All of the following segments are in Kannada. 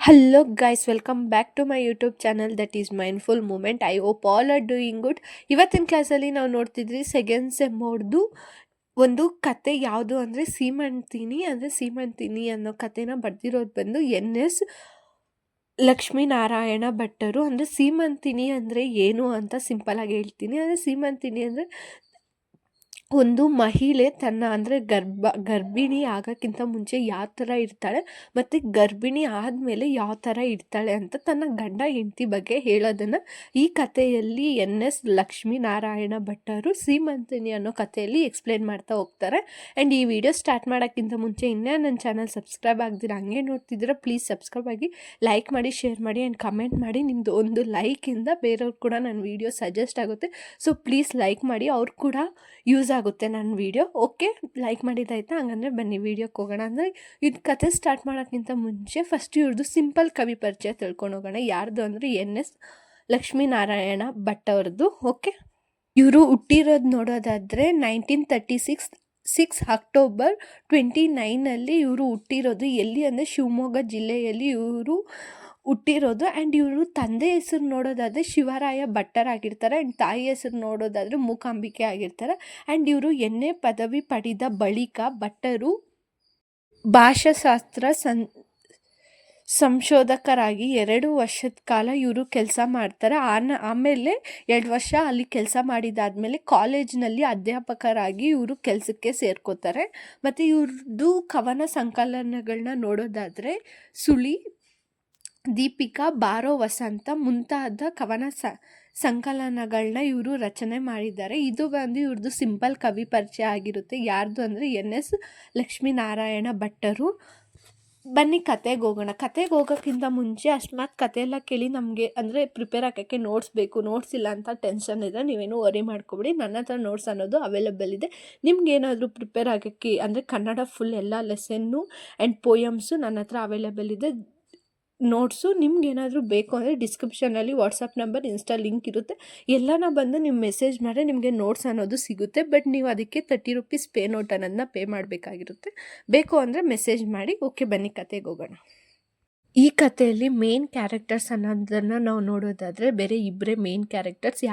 Hello guys, welcome back to my YouTube channel that is Mindful Moment. I hope all are doing good. ಇವತ್ತಿನ ಕ್ಲಾಸಲ್ಲಿ ನಾವು ನೋಡ್ತಿದ್ರಿ ಸೆಕೆಂಡ್ ಸೆಮ್ ಅವ್ರದ್ದು ಒಂದು ಕತೆ ಯಾವುದು ಅಂದರೆ ಸೀಮಂತಿನಿ ಅನ್ನೋ ಕತೆನ ಬರ್ದಿರೋದು ಬಂದು ಎನ್.ಎಸ್. ಲಕ್ಷ್ಮೀನಾರಾಯಣ ಭಟ್ಟರು. ಅಂದರೆ ಸೀಮಂತಿನಿ ಅಂದರೆ ಏನು ಅಂತ ಸಿಂಪಲ್ ಆಗಿ ಹೇಳ್ತೀನಿ. ಅಂದರೆ ಸೀಮಂತಿನಿ ಅಂದರೆ ಒಂದು ಮಹಿಳೆ ತನ್ನ ಅಂದರೆ ಗರ್ಭಿಣಿ ಆಗೋಕ್ಕಿಂತ ಮುಂಚೆ ಯಾವ ಥರ ಇರ್ತಾಳೆ ಮತ್ತು ಗರ್ಭಿಣಿ ಆದಮೇಲೆ ಯಾವ ಥರ ಇರ್ತಾಳೆ ಅಂತ ತನ್ನ ಗಂಡ ಹೆಂಡತಿ ಬಗ್ಗೆ ಹೇಳೋದನ್ನು ಈ ಕಥೆಯಲ್ಲಿ ಎನ್.ಎಸ್. ಲಕ್ಷ್ಮೀನಾರಾಯಣ ಭಟ್ಟರು ಸೀಮಂತಿನಿ ಅನ್ನೋ ಕಥೆಯಲ್ಲಿ ಎಕ್ಸ್ಪ್ಲೇನ್ ಮಾಡ್ತಾ ಹೋಗ್ತಾರೆ. ಆ್ಯಂಡ್ ಈ ವಿಡಿಯೋ ಸ್ಟಾರ್ಟ್ ಮಾಡೋಕ್ಕಿಂತ ಮುಂಚೆ ಇನ್ನೂ ನನ್ನ ಚಾನಲ್ ಸಬ್ಸ್ಕ್ರೈಬ್ ಆಗ್ದಿರ ಹಂಗೆ ನೋಡ್ತಿದ್ದೀರ, ಪ್ಲೀಸ್ ಸಬ್ಸ್ಕ್ರೈಬ್ ಆಗಿ, ಲೈಕ್ ಮಾಡಿ, ಶೇರ್ ಮಾಡಿ ಆ್ಯಂಡ್ ಕಮೆಂಟ್ ಮಾಡಿ. ನಿಮ್ಮದು ಒಂದು ಲೈಕಿಂದ ಬೇರೆಯವ್ರು ಕೂಡ ನನ್ನ ವಿಡಿಯೋ ಸಜೆಸ್ಟ್ ಆಗುತ್ತೆ. ಸೊ ಪ್ಲೀಸ್ ಲೈಕ್ ಮಾಡಿ, ಅವ್ರು ಕೂಡ ಯೂಸ್ ಆಗುತ್ತೆ ನನ್ನ ವಿಡಿಯೋ. ಓಕೆ, ಲೈಕ್ ಮಾಡಿದ್ದಾಯ್ತಾ? ಹಂಗಂದರೆ ಬನ್ನಿ ವಿಡಿಯೋಕ್ಕೆ ಹೋಗೋಣ. ಅಂದರೆ ಇದು ಕತೆ ಸ್ಟಾರ್ಟ್ ಮಾಡೋಕ್ಕಿಂತ ಮುಂಚೆ ಫಸ್ಟ್ ಇವ್ರದ್ದು ಸಿಂಪಲ್ ಕವಿ ಪರಿಚಯ ತಿಳ್ಕೊಂಡು ಹೋಗೋಣ. ಯಾರ್ದು ಅಂದರೆ ಎನ್.ಎಸ್. ಲಕ್ಷ್ಮೀನಾರಾಯಣ ಭಟ್ ಅವ್ರದ್ದು. ಓಕೆ, ಇವರು ಹುಟ್ಟಿರೋದು ನೋಡೋದಾದರೆ 1936 ಅಕ್ಟೋಬರ್ 29 ಇವರು ಹುಟ್ಟಿರೋದು. ಎಲ್ಲಿ ಅಂದರೆ ಶಿವಮೊಗ್ಗ ಜಿಲ್ಲೆಯಲ್ಲಿ ಇವರು ಹುಟ್ಟಿರೋದು. ಆ್ಯಂಡ್ ಇವರು ತಂದೆ ಹೆಸರು ನೋಡೋದಾದರೆ ಶಿವರಾಯ ಭಟ್ಟರಾಗಿರ್ತಾರೆ. ಆ್ಯಂಡ್ ತಾಯಿ ಹೆಸರು ನೋಡೋದಾದರೆ ಮೂಕಾಂಬಿಕೆ ಆಗಿರ್ತಾರೆ. ಆ್ಯಂಡ್ ಇವರು ಎನ್.ಎ. ಪದವಿ ಪಡೆದ ಬಳಿಕ ಭಟ್ಟರು ಭಾಷಾಶಾಸ್ತ್ರ ಸಂಶೋಧಕರಾಗಿ 2 ವರ್ಷದ ಕಾಲ ಇವರು ಕೆಲಸ ಮಾಡ್ತಾರೆ. ಆಮೇಲೆ 2 ವರ್ಷ ಅಲ್ಲಿ ಕೆಲಸ ಮಾಡಿದಾದಮೇಲೆ ಕಾಲೇಜಿನಲ್ಲಿ ಅಧ್ಯಾಪಕರಾಗಿ ಇವರು ಕೆಲಸಕ್ಕೆ ಸೇರ್ಕೋತಾರೆ. ಮತ್ತು ಇವ್ರದ್ದು ಕವನ ಸಂಕಲನಗಳನ್ನ ನೋಡೋದಾದರೆ ಸುಳಿ, ದೀಪಿಕಾ, ಬಾರೋ ವಸಂತ ಮುಂತಾದ ಕವನ ಸಂಕಲನಗಳನ್ನ ಇವರು ರಚನೆ ಮಾಡಿದ್ದಾರೆ. ಇದು ಬಂದು ಇವ್ರದ್ದು ಸಿಂಪಲ್ ಕವಿ ಪರಿಚಯ ಆಗಿರುತ್ತೆ. ಯಾರ್ದು ಅಂದರೆ ಎನ್.ಎಸ್. ಲಕ್ಷ್ಮೀನಾರಾಯಣ ಭಟ್ಟರು. ಬನ್ನಿ ಕತೆಗೆ ಹೋಗೋಣ. ಕತೆಗೆ ಹೋಗೋಕ್ಕಿಂತ ಮುಂಚೆ ಅಕಸ್ಮಾತ್ ಕತೆ ಎಲ್ಲ ಕೇಳಿ ನಮಗೆ ಅಂದರೆ ಪ್ರಿಪೇರ್ ಆಗೋಕ್ಕೆ ನೋಟ್ಸ್ ಬೇಕು, ನೋಟ್ಸ್ ಇಲ್ಲ ಅಂತ ಟೆನ್ಷನ್ ಇದೆ, ನೀವೇನು ವರಿ ಮಾಡ್ಕೊಬಿಡಿ. ನನ್ನ ಹತ್ರ ನೋಟ್ಸ್ ಅನ್ನೋದು ಅವೈಲೇಬಲ್ ಇದೆ. ನಿಮ್ಗೇನಾದರೂ ಪ್ರಿಪೇರ್ ಆಗೋಕ್ಕೆ ಅಂದರೆ ಕನ್ನಡ ಫುಲ್ ಎಲ್ಲ ಲೆಸನ್ನು ಆ್ಯಂಡ್ ಪೋಯಮ್ಸು ನನ್ನ ಹತ್ರ ಅವೈಲೇಬಲ್ ಇದೆ. ನೋಟ್ಸು ನಿಮ್ಗೇನಾದರೂ ಬೇಕು ಅಂದರೆ ಡಿಸ್ಕ್ರಿಪ್ಷನಲ್ಲಿ ವಾಟ್ಸಪ್ ನಂಬರ್, ಇನ್ಸ್ಟಾ ಲಿಂಕ್ ಇರುತ್ತೆ. ಎಲ್ಲನ ಬಂದು ನೀವು ಮೆಸೇಜ್ ಮಾಡಿದ್ರೆ ನಿಮಗೆ ನೋಟ್ಸ್ ಅನ್ನೋದು ಸಿಗುತ್ತೆ. ಬಟ್ ನೀವು ಅದಕ್ಕೆ 30 ರೂಪೀಸ್ ಪೇ ನೋಟ್ ಅನ್ನೋದನ್ನ ಪೇ ಮಾಡಬೇಕಾಗಿರುತ್ತೆ. ಬೇಕು ಅಂದರೆ ಮೆಸೇಜ್ ಮಾಡಿ. ಓಕೆ, ಬನ್ನಿ ಕತೆಗೆ ಹೋಗೋಣ. ಈ ಕಥೆಯಲ್ಲಿ ಮೇನ್ ಕ್ಯಾರೆಕ್ಟರ್ಸ್ ಅನ್ನೋದನ್ನು ನಾವು ನೋಡೋದಾದರೆ ಬೇರೆ ಇಬ್ಬರೇ ಮೇನ್ ಕ್ಯಾರೆಕ್ಟರ್ಸ್.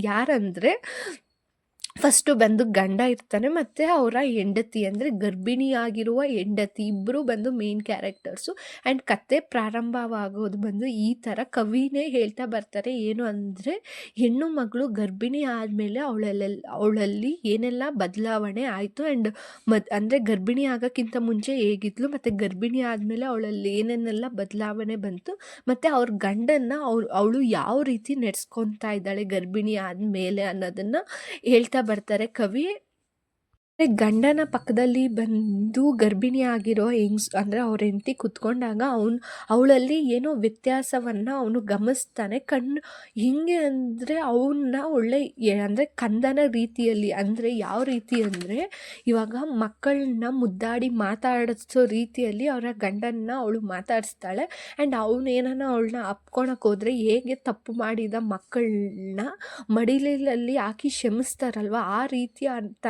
ಯಾರಂದರೆ ಫಸ್ಟು ಬಂದು ಗಂಡ ಇರ್ತಾನೆ ಮತ್ತು ಅವರ ಹೆಂಡತಿ ಅಂದರೆ ಗರ್ಭಿಣಿಯಾಗಿರುವ ಹೆಂಡತಿ, ಇಬ್ಬರು ಬಂದು ಮೇನ್ ಕ್ಯಾರೆಕ್ಟರ್ಸು. ಆ್ಯಂಡ್ ಕತೆ ಪ್ರಾರಂಭವಾಗೋದು ಬಂದು ಈ ಥರ ಕವಿನೇ ಹೇಳ್ತಾ ಬರ್ತಾರೆ. ಏನು ಅಂದರೆ ಹೆಣ್ಣು ಮಗಳು ಗರ್ಭಿಣಿ ಆದಮೇಲೆ ಅವಳಲ್ಲಿ ಏನೆಲ್ಲ ಬದಲಾವಣೆ ಆಯಿತು. ಆ್ಯಂಡ್ ಅಂದರೆ ಗರ್ಭಿಣಿ ಆಗೋಕ್ಕಿಂತ ಮುಂಚೆ ಹೇಗಿದ್ಲು ಮತ್ತು ಗರ್ಭಿಣಿ ಆದಮೇಲೆ ಅವಳಲ್ಲಿ ಏನೇನೆಲ್ಲ ಬದಲಾವಣೆ ಬಂತು ಮತ್ತು ಅವ್ರ ಗಂಡನ್ನು ಅವಳು ಯಾವ ರೀತಿ ನಡೆಸ್ಕೊತಾ ಇದ್ದಾಳೆ ಗರ್ಭಿಣಿ ಆದಮೇಲೆ ಅನ್ನೋದನ್ನು ಹೇಳ್ತಾ ಬರ್ತಾರೆ ಕವಿ. ಗಂಡನ ಪಕ್ಕದಲ್ಲಿ ಬಂದು ಗರ್ಭಿಣಿ ಆಗಿರೋ ಅಂದರೆ ಅವ್ರ ಹೆಂಡತಿ ಕುತ್ಕೊಂಡಾಗ ಅವಳಲ್ಲಿ ಏನೋ ವ್ಯತ್ಯಾಸವನ್ನು ಅವನು ಗಮನಿಸ್ತಾನೆ. ಹೆಂಗೆ ಅಂದರೆ ಅವನ್ನ ಒಳ್ಳೆ ಅಂದರೆ ಕಂದನ ರೀತಿಯಲ್ಲಿ, ಅಂದರೆ ಯಾವ ರೀತಿ ಅಂದರೆ ಇವಾಗ ಮಕ್ಕಳನ್ನ ಮುದ್ದಾಡಿ ಮಾತಾಡಿಸೋ ರೀತಿಯಲ್ಲಿ ಅವರ ಗಂಡನ್ನ ಅವಳು ಮಾತಾಡಿಸ್ತಾಳೆ. ಆ್ಯಂಡ್ ಅವನೇನ ಅವಳನ್ನ ಅಪ್ಕೊಳಕ್ಕೆ ಹೋದರೆ ಹೇಗೆ ತಪ್ಪು ಮಾಡಿದ ಮಕ್ಕಳನ್ನ ಮಡಿಲಲ್ಲಿ ಹಾಕಿ ಕ್ಷಮಿಸ್ತಾರಲ್ವ, ಆ ರೀತಿ ಅಂತ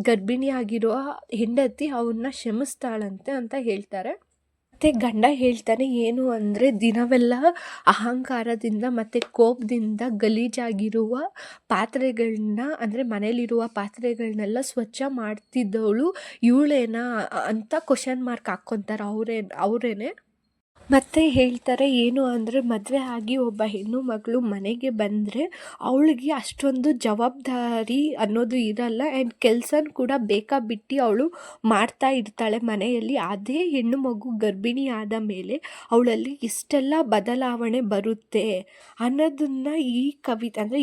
ಗರ್ಭಿಣಿಯಾಗಿರೋ ಹೆಂಡತಿ ಅವನ್ನ ಕ್ಷಮಿಸ್ತಾಳಂತೆ ಅಂತ ಹೇಳ್ತಾರೆ. ಮತ್ತು ಗಂಡ ಹೇಳ್ತಾನೆ ಏನು ಅಂದರೆ ದಿನವೆಲ್ಲ ಅಹಂಕಾರದಿಂದ ಮತ್ತು ಕೋಪದಿಂದ ಗಲೀಜಾಗಿರುವ ಪಾತ್ರೆಗಳನ್ನ ಅಂದರೆ ಮನೇಲಿರುವ ಪಾತ್ರೆಗಳನ್ನೆಲ್ಲ ಸ್ವಚ್ಛ ಮಾಡ್ತಿದ್ದವಳು ಇವಳೇನಾ ಅಂತ ಕ್ವಶನ್ ಮಾರ್ಕ್ ಹಾಕ್ಕೊತಾರೆ ಅವರೇನೆ. ಮತ್ತು ಹೇಳ್ತಾರೆ ಏನು ಅಂದರೆ ಮದುವೆ ಆಗಿ ಒಬ್ಬ ಹೆಣ್ಣು ಮಗಳು ಮನೆಗೆ ಬಂದರೆ ಅವಳಿಗೆ ಅಷ್ಟೊಂದು ಜವಾಬ್ದಾರಿ ಅನ್ನೋದು ಇರಲ್ಲ. ಆ್ಯಂಡ್ ಕೆಲಸನ ಕೂಡ ಬೇಕಾಬಿಟ್ಟು ಅವಳು ಮಾಡ್ತಾ ಇರ್ತಾಳೆ ಮನೆಯಲ್ಲಿ. ಅದೇ ಹೆಣ್ಣು ಮಗು ಗರ್ಭಿಣಿ ಆದ ಮೇಲೆ ಅವಳಲ್ಲಿ ಇಷ್ಟೆಲ್ಲ ಬದಲಾವಣೆ ಬರುತ್ತೆ ಅನ್ನೋದನ್ನು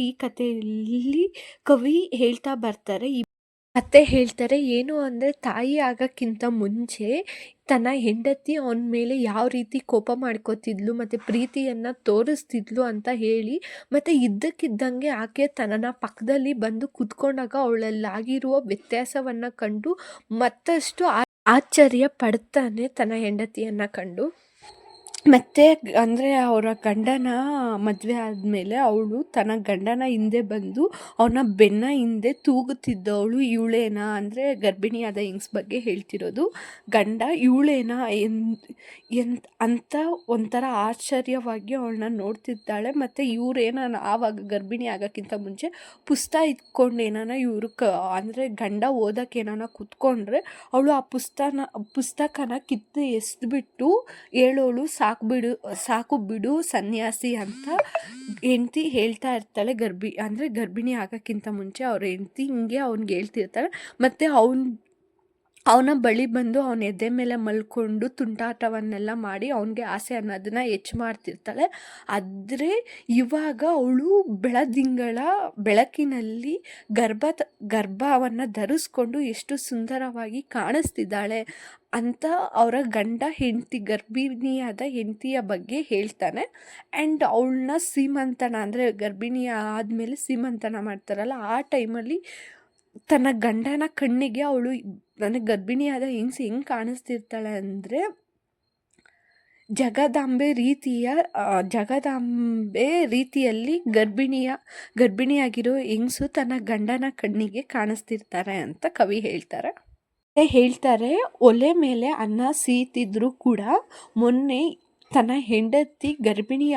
ಈ ಕಥೆಯಲ್ಲಿ ಕವಿ ಹೇಳ್ತಾ ಬರ್ತಾರೆ. ಅತ್ತೆ ಹೇಳ್ತಾರೆ ಏನು ಅಂದರೆ ತಾಯಿ ಆಗೋಕ್ಕಿಂತ ಮುಂಚೆ ತನ್ನ ಹೆಂಡತಿ ಅವನ ಮೇಲೆ ಯಾವ ರೀತಿ ಕೋಪ ಮಾಡ್ಕೋತಿದ್ಲು ಮತ್ತು ಪ್ರೀತಿಯನ್ನು ತೋರಿಸ್ತಿದ್ಲು ಅಂತ ಹೇಳಿ, ಮತ್ತು ಇದ್ದಕ್ಕಿದ್ದಂಗೆ ಆಕೆ ತನ್ನ ಪಕ್ಕದಲ್ಲಿ ಬಂದು ಕೂತ್ಕೊಂಡಾಗ ಅವಳಲ್ಲಾಗಿರುವ ವ್ಯತ್ಯಾಸವನ್ನು ಕಂಡು ಮತ್ತಷ್ಟು ಆಶ್ಚರ್ಯ ಪಡ್ತಾನೆ ತನ್ನ ಹೆಂಡತಿಯನ್ನು ಕಂಡು. ಮತ್ತು ಅಂದರೆ ಅವರ ಗಂಡನ ಮದುವೆ ಆದಮೇಲೆ ಅವಳು ತನ್ನ ಗಂಡನ ಹಿಂದೆ ಬಂದು ಅವನ ಬೆನ್ನ ಹಿಂದೆ ತೂಗುತ್ತಿದ್ದವಳು ಇವಳೇನಾ, ಅಂದರೆ ಗರ್ಭಿಣಿಯಾದ ಹೆಂಗ್ಸ್ ಬಗ್ಗೆ ಹೇಳ್ತಿರೋದು. ಗಂಡ ಇವಳೇನಾ ಅಂತ ಒಂಥರ ಆಶ್ಚರ್ಯವಾಗಿ ಅವಳನ್ನ ನೋಡ್ತಿದ್ದಾಳೆ. ಮತ್ತು ಇವರೇನ ಆವಾಗ ಗರ್ಭಿಣಿ ಆಗೋಕ್ಕಿಂತ ಮುಂಚೆ ಪುಸ್ತಕ ಇಟ್ಕೊಂಡು ಏನಾನ ಇವರು ಅಂದರೆ ಗಂಡ ಓದೋಕ್ಕೆ ಏನಾನ ಕೂತ್ಕೊಂಡ್ರೆ ಅವಳು ಆ ಪುಸ್ತಕನ ಕಿತ್ತು ಎಸ್ದುಬಿಟ್ಟು ಹೇಳೋಳು, ಸಾಕು ಬಿಡು ಸನ್ಯಾಸಿ ಅಂತ ಹೆಂಡ್ತಿ ಹೇಳ್ತಾ ಇರ್ತಾಳೆ. ಅಂದರೆ ಗರ್ಭಿಣಿ ಆಗೋಕ್ಕಿಂತ ಮುಂಚೆ ಅವ್ರ ಹೆಂಡ್ತಿ ಹಿಂಗೆ ಅವ್ನಿಗೆ ಹೇಳ್ತಿರ್ತಾಳೆ. ಮತ್ತು ಅವನ ಬಳಿ ಬಂದು ಅವನ ಎದೆ ಮೇಲೆ ಮಲ್ಕೊಂಡು ತುಂಟಾಟವನ್ನೆಲ್ಲ ಮಾಡಿ ಅವನಿಗೆ ಆಸೆ ಅನ್ನೋದನ್ನ ಹೆಚ್ಚು ಮಾಡ್ತಿರ್ತಾಳೆ. ಆದರೆ ಇವಾಗ ಅವಳು ಬೆಳದಿಂಗಳ ಬೆಳಕಿನಲ್ಲಿ ಗರ್ಭವನ್ನು ಧರಿಸ್ಕೊಂಡು ಎಷ್ಟು ಸುಂದರವಾಗಿ ಕಾಣಿಸ್ತಿದ್ದಾಳೆ ಅಂತ ಅವರ ಗಂಡ ಗರ್ಭಿಣಿಯಾದ ಹೆಂಡತಿಯ ಬಗ್ಗೆ ಹೇಳ್ತಾನೆ. ಆ್ಯಂಡ್ ಅವಳನ್ನ ಸೀಮಂತನ, ಅಂದರೆ ಗರ್ಭಿಣಿ ಆದಮೇಲೆ ಸೀಮಂತನ ಮಾಡ್ತಾರಲ್ಲ, ಆ ಟೈಮಲ್ಲಿ ತನ್ನ ಗಂಡನ ಕಣ್ಣಿಗೆ ಅವಳು ನನಗೆ ಗರ್ಭಿಣಿಯಾದ ಹೆಂಗೆ ಕಾಣಿಸ್ತಿರ್ತಾಳೆ ಅಂದರೆ ಜಗದಾಂಬೆ ರೀತಿಯಲ್ಲಿ ಗರ್ಭಿಣಿಯಾಗಿರೋ ಹೆಂಗಸು ತನ್ನ ಗಂಡನ ಕಣ್ಣಿಗೆ ಕಾಣಿಸ್ತಿರ್ತಾರೆ ಅಂತ ಕವಿ ಹೇಳ್ತಾರೆ. ಒಲೆ ಮೇಲೆ ಅನ್ನ ಸೀತಿದ್ರು ಕೂಡ ಮೊನ್ನೆ ತನ್ನ ಹೆಂಡತಿ ಗರ್ಭಿಣಿ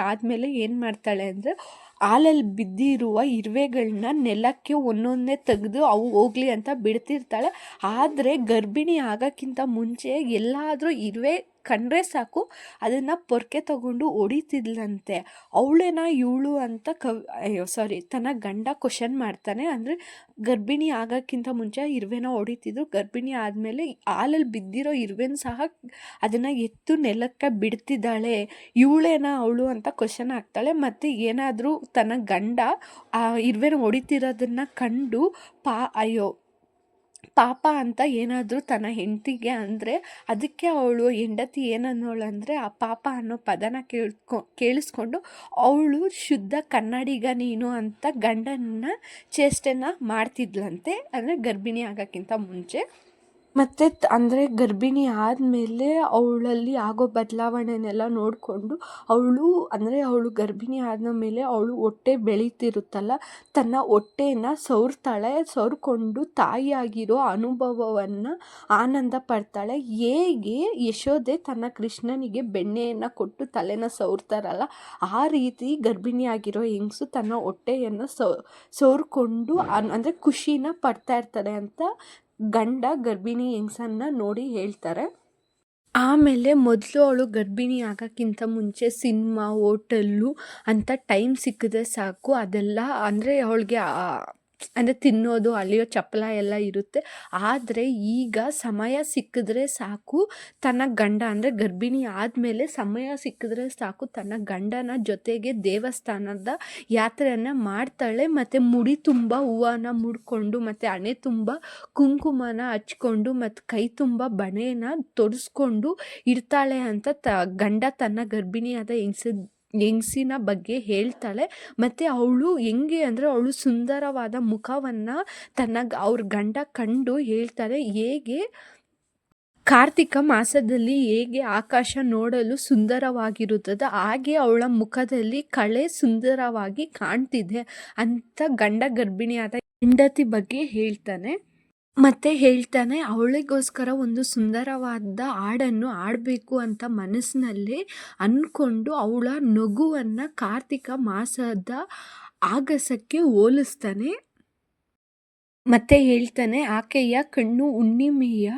ಆದಮೇಲೆ ಏನು ಮಾಡ್ತಾಳೆ ಅಂದರೆ ಹಾಲಲ್ಲಿ ಬಿದ್ದಿರುವ ಇರುವೆಗಳನ್ನ ನೆಲಕ್ಕೆ ಒಂದೊಂದೇ ತೆಗೆದು ಅವು ಹೋಗಲಿ ಅಂತ ಬಿಡ್ತಿರ್ತಾಳೆ. ಆದರೆ ಗರ್ಭಿಣಿ ಆಗೋಕ್ಕಿಂತ ಮುಂಚೆ ಎಲ್ಲಾದರೂ ಇರುವೆ ಕಂಡ್ರೆ ಸಾಕು ಅದನ್ನು ಪೊರ್ಕೆ ತಗೊಂಡು ಹೊಡಿತಿದ್ಲಂತೆ. ಅವಳೇನ ಇವಳು ಅಂತ ತನ್ನ ಗಂಡ ಕ್ವಶನ್ ಮಾಡ್ತಾನೆ. ಅಂದರೆ ಗರ್ಭಿಣಿ ಆಗೋಕ್ಕಿಂತ ಮುಂಚೆ ಇರುವೆನ ಹೊಡಿತಿದ್ರು, ಗರ್ಭಿಣಿ ಆದಮೇಲೆ ಹಾಲಲ್ಲಿ ಬಿದ್ದಿರೋ ಇರುವೆನ ಸಹ ಅದನ್ನು ಎತ್ತು ನೆಲಕ್ಕೆ ಬಿಡ್ತಿದ್ದಾಳೆ, ಇವಳೇನ ಅವಳು ಅಂತ ಕ್ವಶನ್ ಆಗ್ತಾಳೆ. ಮತ್ತು ಏನಾದರೂ ತನ್ನ ಗಂಡ ಆ ಇರುವೆನ ಹೊಡಿತಿರೋದನ್ನು ಕಂಡು ಪಾಪ ಅಂತ ಏನಾದರೂ ತನ್ನ ಹೆಂಡತಿಗೆ ಅಂದರೆ ಅದಕ್ಕೆ ಅವಳು ಹೆಂಡತಿ ಏನನ್ನೋಳಂದರೆ ಆ ಪಾಪ ಅನ್ನೋ ಪದನ ಕೇಳಿಸ್ಕೊಂಡು ಅವಳು ಶುದ್ಧ ಕನ್ನಡಿಗ ನೀನು ಅಂತ ಗಂಡನ ಚೇಷ್ಟೆನ ಮಾಡ್ತಿದ್ಲಂತೆ, ಅಂದರೆ ಗರ್ಭಿಣಿ ಆಗೋಕ್ಕಿಂತ ಮುಂಚೆ. ಮತ್ತು ಅಂದರೆ ಗರ್ಭಿಣಿ ಆದಮೇಲೆ ಅವಳಲ್ಲಿ ಆಗೋ ಬದಲಾವಣೆನೆಲ್ಲ ನೋಡಿಕೊಂಡು ಅವಳು ಗರ್ಭಿಣಿ ಆದ ಮೇಲೆ ಅವಳು ಹೊಟ್ಟೆ ಬೆಳೀತಿರುತ್ತಲ್ಲ, ತನ್ನ ಹೊಟ್ಟೆನ ಸವರ್ಕೊಂಡು ತಾಯಿಯಾಗಿರೋ ಅನುಭವವನ್ನು ಆನಂದ ಪಡ್ತಾಳೆ. ಹೇಗೆ ಯಶೋದೆ ತನ್ನ ಕೃಷ್ಣನಿಗೆ ಬೆಣ್ಣೆಯನ್ನು ಕೊಟ್ಟು ತಲೆನ ಸವರ್ತಾರಲ್ಲ, ಆ ರೀತಿ ಗರ್ಭಿಣಿಯಾಗಿರೋ ಹೆಂಗಸು ತನ್ನ ಹೊಟ್ಟೆಯನ್ನು ಸವರ್ಕೊಂಡು ಅಂದರೆ ಖುಷಿನ ಪಡ್ತಾ ಇರ್ತಾರೆ ಅಂತ ಗಂಡ ಗರ್ಭಿಣಿ ಹೆಂಗಸನ್ನ ನೋಡಿ ಹೇಳ್ತಾರೆ. ಆಮೇಲೆ ಮೊದಲು ಅವಳು ಗರ್ಭಿಣಿ ಆಗೋಕ್ಕಿಂತ ಮುಂಚೆ ಸಿನಿಮಾ, ಹೋಟೆಲ್ಲು ಅಂತ ಟೈಮ್ ಸಿಕ್ಕಿದ್ರೆ ಸಾಕು ಅದೆಲ್ಲ, ಅಂದರೆ ಅವಳಿಗೆ ಅಂದರೆ ತಿನ್ನೋದು, ಅಲ್ಲಿಯೋ ಚಪ್ಪಲ ಎಲ್ಲ ಇರುತ್ತೆ. ಆದರೆ ಈಗ ಸಮಯ ಸಿಕ್ಕಿದ್ರೆ ಸಾಕು ತನ್ನ ಗಂಡ, ಅಂದರೆ ಗರ್ಭಿಣಿ ಆದಮೇಲೆ ಸಮಯ ಸಿಕ್ಕಿದ್ರೆ ಸಾಕು ತನ್ನ ಗಂಡನ ಜೊತೆಗೆ ದೇವಸ್ಥಾನದ ಯಾತ್ರೆಯನ್ನು ಮಾಡ್ತಾಳೆ. ಮತ್ತು ಮುಡಿ ತುಂಬ ಹೂವನ್ನ ಮುಡ್ಕೊಂಡು ಮತ್ತು ಹಣೆ ತುಂಬ ಕುಂಕುಮನ ಹಚ್ಕೊಂಡು ಮತ್ತು ಕೈ ತುಂಬ ಬಳೆನ ತೊಡಿಸ್ಕೊಂಡು ಇರ್ತಾಳೆ ಅಂತ ಗಂಡ ತನ್ನ ಗರ್ಭಿಣಿಯಾದ ಹೆಂಗಸಿನ ಬಗ್ಗೆ ಹೇಳ್ತಾಳೆ. ಮತ್ತು ಅವಳು ಹೆಂಗೆ ಅಂದರೆ ಅವಳು ಸುಂದರವಾದ ಮುಖವನ್ನು ಅವ್ರ ಗಂಡ ಕಂಡು ಹೇಳ್ತಾರೆ, ಹೇಗೆ ಕಾರ್ತಿಕ ಮಾಸದಲ್ಲಿ ಹೇಗೆ ಆಕಾಶ ನೋಡಲು ಸುಂದರವಾಗಿರುತ್ತದೆ ಹಾಗೆ ಅವಳ ಮುಖದಲ್ಲಿ ಕಳೆ ಸುಂದರವಾಗಿ ಕಾಣ್ತಿದೆ ಅಂತ ಗಂಡ ಗರ್ಭಿಣಿಯಾದ ಹೆಂಡತಿ ಬಗ್ಗೆ ಹೇಳ್ತಾನೆ. ಮತ್ತು ಹೇಳ್ತಾನೆ, ಅವಳಿಗೋಸ್ಕರ ಒಂದು ಸುಂದರವಾದ ಹಾಡನ್ನು ಆಡಬೇಕು ಅಂತ ಮನಸ್ಸಿನಲ್ಲೇ ಅಂದ್ಕೊಂಡು ಅವಳ ನಗುವನ್ನು ಕಾರ್ತಿಕ ಮಾಸದ ಆಗಸಕ್ಕೆ ಹೋಲಿಸ್ತಾನೆ. ಮತ್ತು ಹೇಳ್ತಾನೆ, ಆಕೆಯ ಕಣ್ಣು ಹುಣ್ಣಿಮೆಯ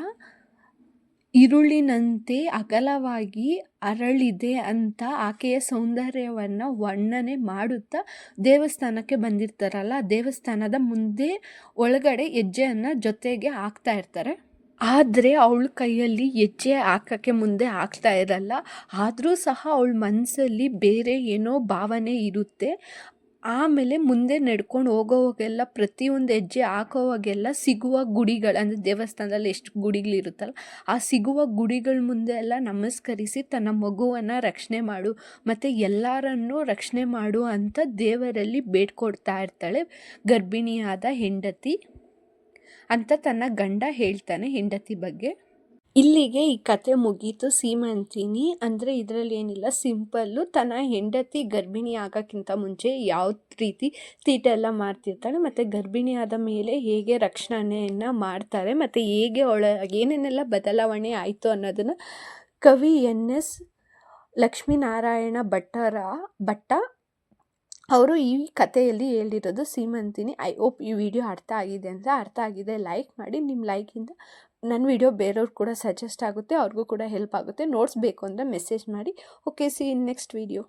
ഇരുಳಿನಂತೆ ಅಗಲವಾಗಿ ಅರಳಿದೆ ಅಂತ ಆಕೆಯ ಸೌಂದರ್ಯವನ್ನು ವರ್ಣನೆ ಮಾಡುತ್ತಾ ದೇವಸ್ಥಾನಕ್ಕೆ ಬಂದಿರ್ತಾರಲ್ಲ, ದೇವಸ್ಥಾನದ ಮುಂದೆ ಒಳಗಡೆ ಹೆಜ್ಜೆಯನ್ನು ಜೊತೆಗೆ ಹಾಕ್ತಾ ಇರ್ತಾರೆ. ಆದರೆ ಅವಳ ಕೈಯಲ್ಲಿ ಹೆಜ್ಜೆ ಹಾಕೋಕ್ಕೆ ಮುಂದೆ ಆಗ್ತಾ ಇರಲ್ಲ. ಆದರೂ ಸಹ ಅವಳ ಮನಸ್ಸಲ್ಲಿ ಬೇರೆ ಏನೋ ಭಾವನೆ ಇರುತ್ತೆ. ಆಮೇಲೆ ಮುಂದೆ ನಡ್ಕೊಂಡು ಹೋಗೋವಾಗೆಲ್ಲ ಪ್ರತಿಯೊಂದು ಹೆಜ್ಜೆ ಹಾಕೋವಾಗೆಲ್ಲ ಸಿಗುವ ಗುಡಿಗಳು, ಅಂದರೆ ದೇವಸ್ಥಾನದಲ್ಲಿ ಎಷ್ಟು ಗುಡಿಗಳಿರುತ್ತಲ್ಲ, ಆ ಸಿಗುವ ಗುಡಿಗಳ ಮುಂದೆ ಎಲ್ಲ ನಮಸ್ಕರಿಸಿ ತನ್ನ ಮಗುವನ್ನು ರಕ್ಷಣೆ ಮಾಡು ಮತ್ತು ಎಲ್ಲರನ್ನೂ ರಕ್ಷಣೆ ಮಾಡು ಅಂತ ದೇವರಲ್ಲಿ ಬೇಡ್ಕೊಡ್ತಾ ಇರ್ತಾಳೆ ಗರ್ಭಿಣಿಯಾದ ಹೆಂಡತಿ ಅಂತ ತನ್ನ ಗಂಡ ಹೇಳ್ತಾನೆ ಹೆಂಡತಿ ಬಗ್ಗೆ. ಇಲ್ಲಿಗೆ ಈ ಕತೆ ಮುಗೀತು. ಸೀಮಂತಿನಿ ಅಂದರೆ ಇದರಲ್ಲಿ ಏನಿಲ್ಲ, ಸಿಂಪಲ್ಲು. ತನ್ನ ಹೆಂಡತಿ ಗರ್ಭಿಣಿ ಆಗೋಕ್ಕಿಂತ ಮುಂಚೆ ಯಾವ ರೀತಿ ತೀಟ ಎಲ್ಲ ಮಾಡ್ತಿರ್ತಾಳೆ ಮತ್ತು ಗರ್ಭಿಣಿ ಆದ ಮೇಲೆ ಹೇಗೆ ರಕ್ಷಣೆಯನ್ನು ಮಾಡ್ತಾರೆ ಮತ್ತು ಹೇಗೆ ಏನೇನೆಲ್ಲ ಬದಲಾವಣೆ ಆಯಿತು ಅನ್ನೋದನ್ನು ಕವಿ ಎನ್.ಎಸ್. ಲಕ್ಷ್ಮೀನಾರಾಯಣ ಭಟ್ಟ ಅವರು ಈ ಕಥೆಯಲ್ಲಿ ಹೇಳಿರೋದು ಸೀಮಂತಿನಿ. ಐ ಹೋಪ್ ಈ ವಿಡಿಯೋ ಅರ್ಥ ಆಗಿದೆ ಅಂತ. ಅರ್ಥ ಆಗಿದೆ ಲೈಕ್ ಮಾಡಿ. ನಿಮ್ಮ ಲೈಕಿಂದ ನನ್ನ ವಿಡಿಯೋ ಬೇರೆಯವ್ರು ಕೂಡ ಸಜೆಸ್ಟ್ ಆಗುತ್ತೆ, ಅವ್ರಿಗೂ ಕೂಡ ಹೆಲ್ಪ್ ಆಗುತ್ತೆ. ನೋಟ್ಸ್ ಬೇಕು ಅಂದರೆ ಮೆಸೇಜ್ ಮಾಡಿ. ಓಕೆ, ಸಿ ಇನ್ ನೆಕ್ಸ್ಟ್ ವಿಡಿಯೋ.